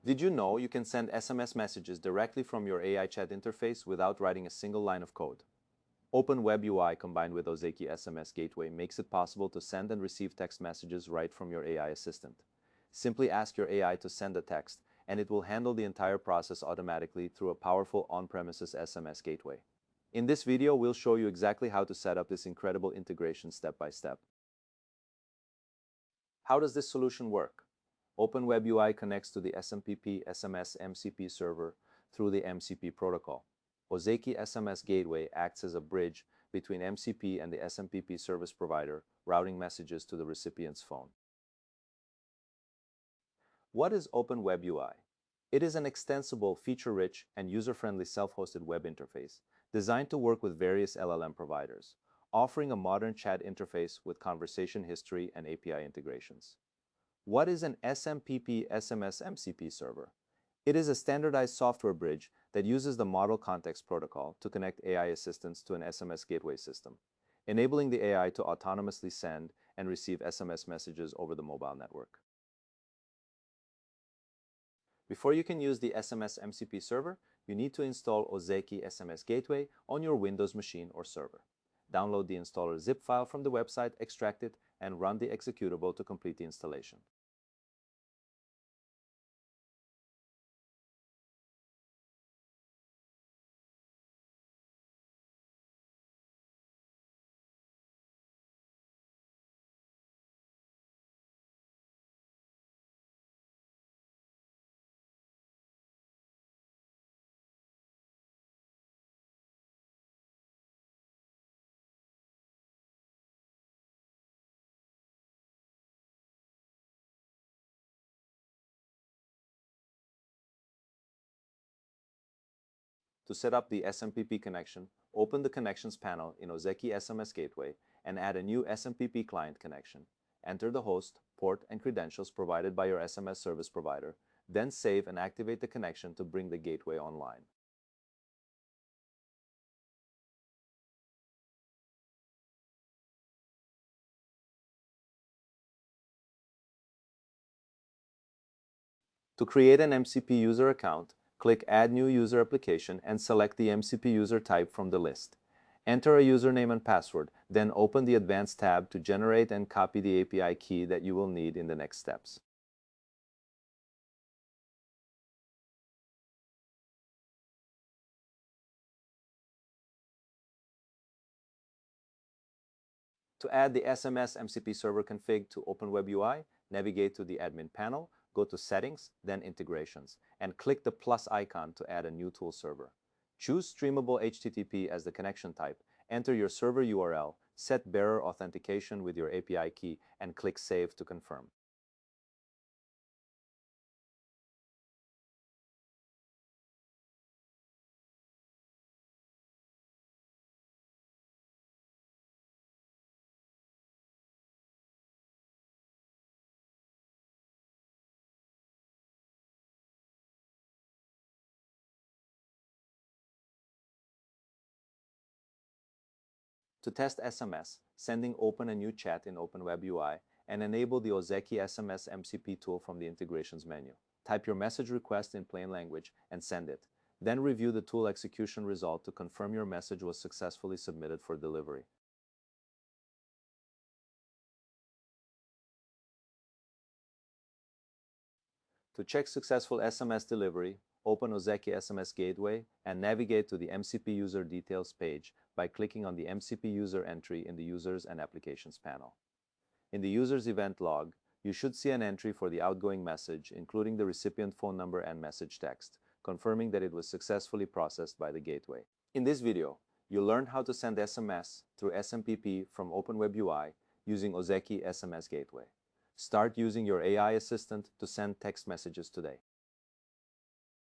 Did you know you can send SMS messages directly from your AI chat interface without writing a single line of code? OpenWebui combined with Ozeki SMS Gateway makes it possible to send and receive text messages right from your AI assistant. Simply ask your AI to send a text, and it will handle the entire process automatically through a powerful on-premises SMS gateway. In this video, we'll show you exactly how to set up this incredible integration step by step. How does this solution work? OpenWebui connects to the SMPP SMS MCP server through the MCP protocol. Ozeki SMS Gateway acts as a bridge between MCP and the SMPP service provider, routing messages to the recipient's phone. What is OpenWebui? It is an extensible, feature-rich, and user-friendly self-hosted web interface designed to work with various LLM providers, offering a modern chat interface with conversation history and API integrations. What is an SMPP SMS MCP server? It is a standardized software bridge that uses the Model Context Protocol to connect AI assistants to an SMS gateway system, enabling the AI to autonomously send and receive SMS messages over the mobile network. Before you can use the SMS MCP server, you need to install Ozeki SMS Gateway on your Windows machine or server. Download the installer zip file from the website, extract it, and run the executable to complete the installation. To set up the SMPP connection, open the Connections panel in Ozeki SMS Gateway and add a new SMPP client connection. Enter the host, port, and credentials provided by your SMS service provider, then save and activate the connection to bring the gateway online. To create an MCP user account, click Add New User Application and select the MCP user type from the list. Enter a username and password, then open the Advanced tab to generate and copy the API key that you will need in the next steps. To add the SMS MCP server config to OpenWebui, navigate to the admin panel, go to Settings, then Integrations, and click the plus icon to add a new tool server. Choose Streamable HTTP as the connection type, enter your server URL, set bearer authentication with your API key, and click Save to confirm. To test SMS, sending open a new chat in OpenWebui and enable the Ozeki SMS MCP tool from the Integrations menu. Type your message request in plain language and send it. Then review the tool execution result to confirm your message was successfully submitted for delivery. To check successful SMS delivery, open Ozeki SMS Gateway and navigate to the MCP User Details page by clicking on the MCP User entry in the Users and Applications panel. In the user's event log, you should see an entry for the outgoing message, including the recipient phone number and message text, confirming that it was successfully processed by the gateway. In this video, you'll learn how to send SMS through SMPP from OpenWebui using Ozeki SMS Gateway. Start using your AI assistant to send text messages today.